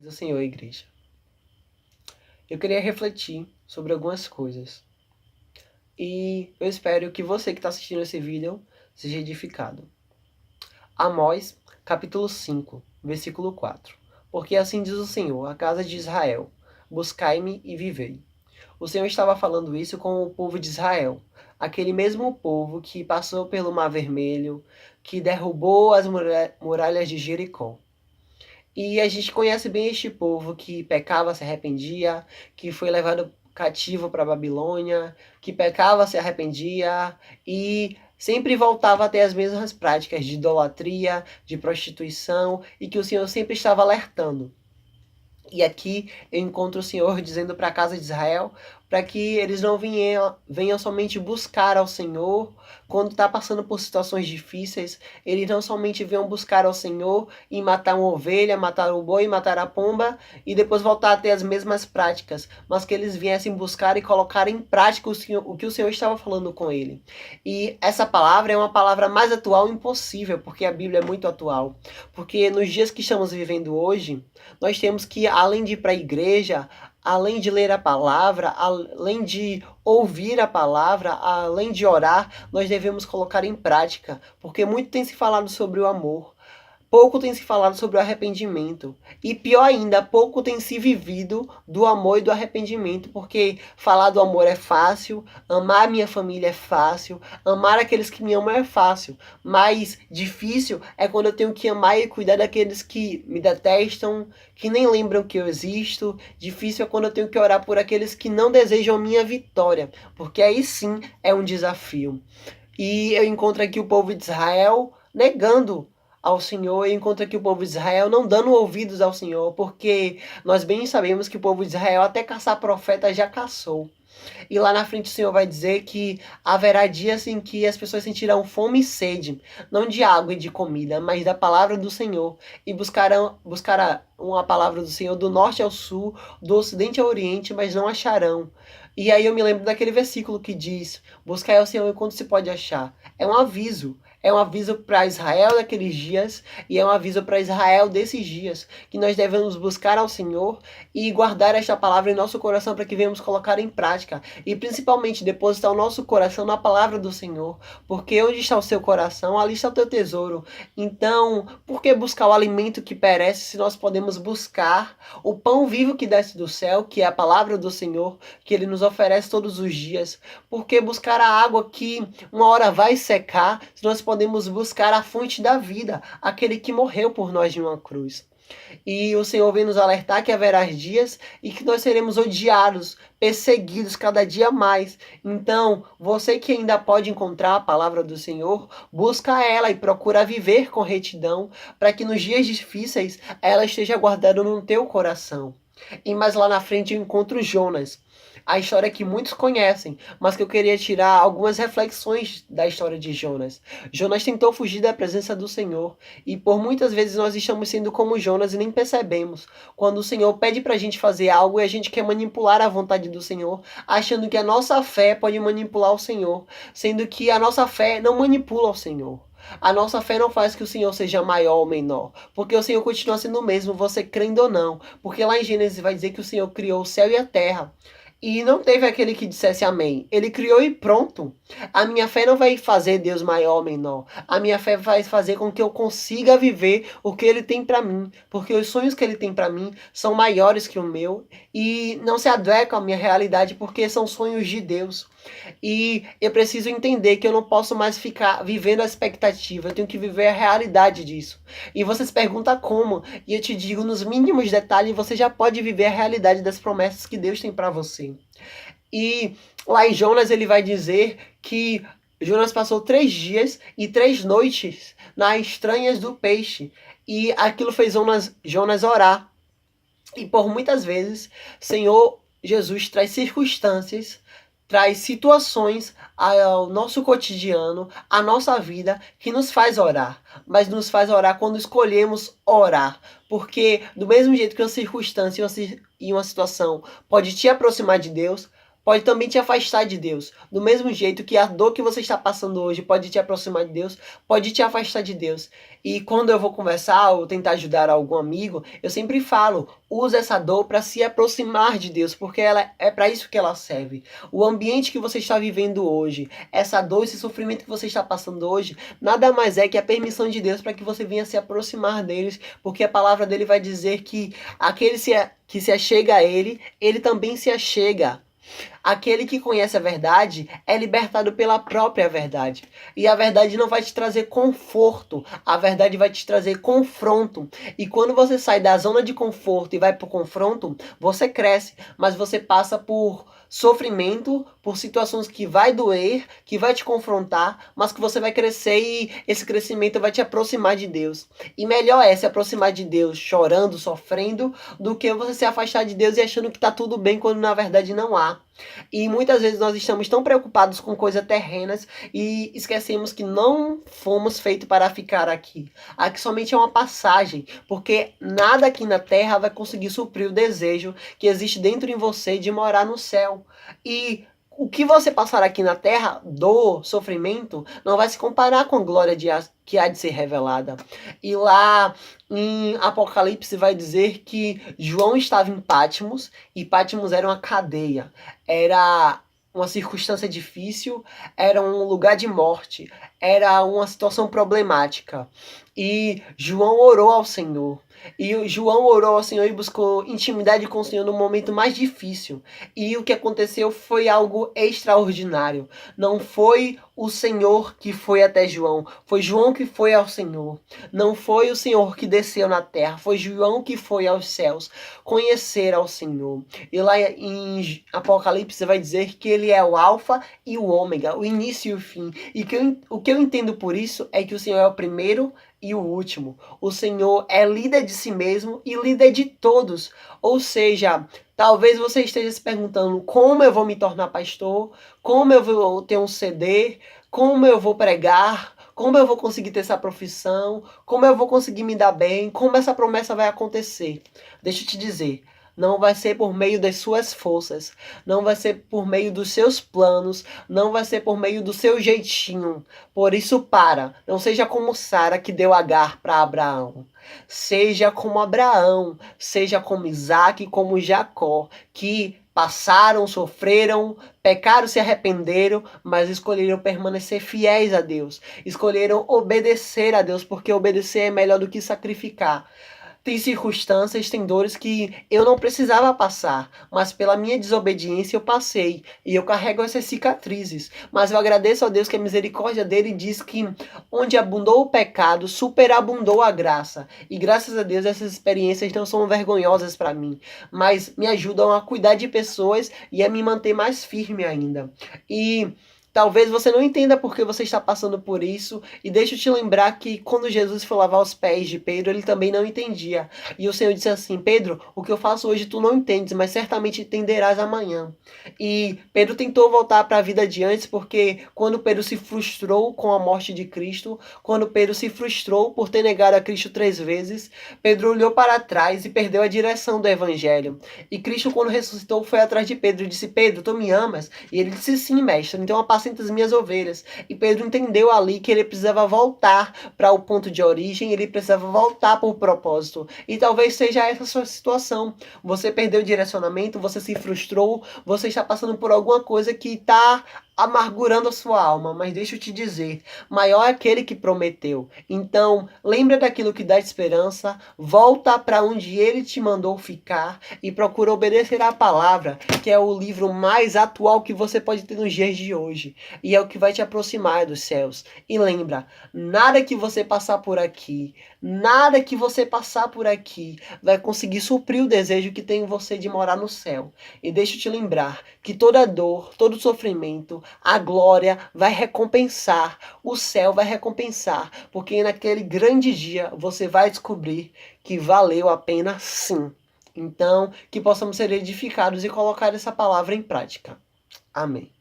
do Senhor, igreja. Eu queria refletir sobre algumas coisas. E eu espero que você que está assistindo esse vídeo seja edificado. Amós, capítulo 5, versículo 4. Porque assim diz o Senhor, a casa de Israel: buscai-me e vivei. O Senhor estava falando isso com o povo de Israel, aquele mesmo povo que passou pelo Mar Vermelho, que derrubou as muralhas de Jericó. E a gente conhece bem este povo que pecava, se arrependia, que foi levado cativo para a Babilônia, que pecava, se arrependia e sempre voltava a ter as mesmas práticas de idolatria, de prostituição, e que o Senhor sempre estava alertando. E aqui eu encontro o Senhor dizendo para a casa de Israel para que eles não venham somente buscar ao Senhor quando está passando por situações difíceis. Eles não somente venham buscar ao Senhor e matar uma ovelha, matar o boi, matar a pomba e depois voltar a ter as mesmas práticas, mas que eles viessem buscar e colocar em prática o que o Senhor estava falando com ele. E essa palavra é uma palavra mais atual impossível, porque a Bíblia é muito atual. Porque nos dias que estamos vivendo hoje, nós temos que, além de ir para a igreja, além de ler a palavra, além de ouvir a palavra, além de orar, nós devemos colocar em prática, porque muito tem se falado sobre o amor. Pouco tem se falado sobre o arrependimento. E pior ainda, pouco tem se vivido do amor e do arrependimento. Porque falar do amor é fácil, amar a minha família é fácil, amar aqueles que me amam é fácil. Mas difícil é quando eu tenho que amar e cuidar daqueles que me detestam, que nem lembram que eu existo. Difícil é quando eu tenho que orar por aqueles que não desejam a minha vitória. Porque aí sim é um desafio. E eu encontro aqui o povo de Israel negando ao Senhor, e enquanto aqui o povo de Israel não dando ouvidos ao Senhor, porque nós bem sabemos que o povo de Israel até caçar profeta já caçou. E lá na frente o Senhor vai dizer que haverá dias em que as pessoas sentirão fome e sede, não de água e de comida, mas da palavra do Senhor, e buscarão uma palavra do Senhor do norte ao sul, do ocidente ao oriente, mas não acharão. E aí eu me lembro daquele versículo que diz: buscai ao Senhor enquanto se pode achar. É um aviso. É um aviso para Israel daqueles dias e é um aviso para Israel desses dias, que nós devemos buscar ao Senhor e guardar esta palavra em nosso coração para que venhamos colocar em prática. E principalmente depositar o nosso coração na palavra do Senhor. Porque onde está o seu coração, ali está o teu tesouro. Então, por que buscar o alimento que perece se nós podemos buscar o pão vivo que desce do céu, que é a palavra do Senhor, que Ele nos oferece todos os dias? Por que buscar a água que uma hora vai secar, se nós podemos buscar a fonte da vida, aquele que morreu por nós de uma cruz? E o Senhor vem nos alertar que haverá dias e que nós seremos odiados, perseguidos cada dia mais. Então, você que ainda pode encontrar a palavra do Senhor, busca ela e procura viver com retidão, para que nos dias difíceis ela esteja guardada no teu coração. E mais lá na frente eu encontro Jonas. A história que muitos conhecem, mas que eu queria tirar algumas reflexões da história de Jonas. Jonas tentou fugir da presença do Senhor, e por muitas vezes nós estamos sendo como Jonas e nem percebemos. Quando o Senhor pede pra gente fazer algo e a gente quer manipular a vontade do Senhor, achando que a nossa fé pode manipular o Senhor, sendo que a nossa fé não manipula o Senhor. A nossa fé não faz que o Senhor seja maior ou menor, porque o Senhor continua sendo o mesmo, você crendo ou não. Porque lá em Gênesis vai dizer que o Senhor criou o céu e a terra. E não teve aquele que dissesse amém. Ele criou e pronto. A minha fé não vai fazer Deus maior ou menor. A minha fé vai fazer com que eu consiga viver o que Ele tem para mim. Porque os sonhos que Ele tem para mim são maiores que o meu. E não se adequam à minha realidade porque são sonhos de Deus. E eu preciso entender que eu não posso mais ficar vivendo a expectativa. Eu tenho que viver a realidade disso. E você se pergunta como. E eu te digo, nos mínimos detalhes, você já pode viver a realidade das promessas que Deus tem para você. E lá em Jonas ele vai dizer que Jonas passou 3 dias e 3 noites nas estranhas do peixe. E aquilo fez Jonas orar. E por muitas vezes, Senhor Jesus traz circunstâncias, traz situações ao nosso cotidiano, à nossa vida, que nos faz orar. Mas nos faz orar quando escolhemos orar. Porque do mesmo jeito que uma circunstância e uma situação pode te aproximar de Deus, pode também te afastar de Deus. Do mesmo jeito que a dor que você está passando hoje pode te aproximar de Deus, pode te afastar de Deus. E quando eu vou conversar ou tentar ajudar algum amigo, eu sempre falo, usa essa dor para se aproximar de Deus, porque ela é para isso que ela serve. O ambiente que você está vivendo hoje, essa dor, esse sofrimento que você está passando hoje, nada mais é que a permissão de Deus para que você venha se aproximar deles, porque a palavra dele vai dizer que aquele que se achega a ele, ele também se achega. Aquele que conhece a verdade é libertado pela própria verdade. E a verdade não vai te trazer conforto, a verdade vai te trazer confronto. E quando você sai da zona de conforto e vai para o confronto, você cresce, mas você passa por sofrimento, por situações que vai doer, que vai te confrontar, mas que você vai crescer e esse crescimento vai te aproximar de Deus. E melhor é se aproximar de Deus chorando, sofrendo, do que você se afastar de Deus e achando que está tudo bem quando na verdade não há. E muitas vezes nós estamos tão preocupados com coisas terrenas e esquecemos que não fomos feitos para ficar aqui. Aqui somente é uma passagem, porque nada aqui na terra vai conseguir suprir o desejo que existe dentro de você de morar no céu. E o que você passar aqui na terra, dor, sofrimento, não vai se comparar com a glória que há de ser revelada. E lá em Apocalipse vai dizer que João estava em Patmos, e Patmos era uma cadeia, era uma circunstância difícil, era um lugar de morte, era uma situação problemática. E João orou ao Senhor. E João orou ao Senhor e buscou intimidade com o Senhor no momento mais difícil. E o que aconteceu foi algo extraordinário. Não foi o Senhor que foi até João, foi João que foi ao Senhor. Não foi o Senhor que desceu na terra, foi João que foi aos céus conhecer ao Senhor. E lá em Apocalipse vai dizer que ele é o alfa e o ômega, o início e o fim. E o que eu entendo por isso é que o Senhor é o primeiro e o último. O Senhor é líder de si mesmo e líder de todos. Ou seja, talvez você esteja se perguntando como eu vou me tornar pastor, como eu vou ter um CD, como eu vou pregar, como eu vou conseguir ter essa profissão, como eu vou conseguir me dar bem, como essa promessa vai acontecer. Deixa eu te dizer, não vai ser por meio das suas forças, não vai ser por meio dos seus planos, não vai ser por meio do seu jeitinho. Por isso não seja como Sara que deu Agar para Abraão. Seja como Abraão, seja como Isaac, como Jacó, que passaram, sofreram, pecaram, se arrependeram, mas escolheram permanecer fiéis a Deus. Escolheram obedecer a Deus, porque obedecer é melhor do que sacrificar. Tem circunstâncias, tem dores que eu não precisava passar, mas pela minha desobediência eu passei. E eu carrego essas cicatrizes. Mas eu agradeço a Deus que a misericórdia dele diz que onde abundou o pecado, superabundou a graça. E graças a Deus essas experiências não são vergonhosas para mim, mas me ajudam a cuidar de pessoas e a me manter mais firme ainda. E talvez você não entenda por que você está passando por isso, e deixa eu te lembrar que quando Jesus foi lavar os pés de Pedro, ele também não entendia. E o Senhor disse assim, Pedro, o que eu faço hoje tu não entendes, mas certamente entenderás amanhã. E Pedro tentou voltar para a vida de antes, porque quando Pedro se frustrou com a morte de Cristo, quando Pedro se frustrou por ter negado a Cristo 3 vezes, Pedro olhou para trás e perdeu a direção do evangelho. E Cristo, quando ressuscitou, foi atrás de Pedro e disse, Pedro, tu me amas? E ele disse, sim, mestre, então apacenta as minhas ovelhas. E Pedro entendeu ali que ele precisava voltar para o ponto de origem, ele precisava voltar para o propósito. E talvez seja essa a sua situação. Você perdeu o direcionamento, você se frustrou, você está passando por alguma coisa que está amargurando a sua alma, mas deixa eu te dizer, maior é aquele que prometeu. Então, lembra daquilo que dá esperança, volta para onde ele te mandou ficar e procura obedecer à palavra, que é o livro mais atual que você pode ter nos dias de hoje, e é o que vai te aproximar dos céus. E lembra, nada que você passar por aqui, nada que você passar por aqui vai conseguir suprir o desejo que tem em você de morar no céu. E deixa eu te lembrar que toda dor, todo sofrimento, a glória vai recompensar, o céu vai recompensar, porque naquele grande dia você vai descobrir que valeu a pena sim. Então, que possamos ser edificados e colocar essa palavra em prática. Amém.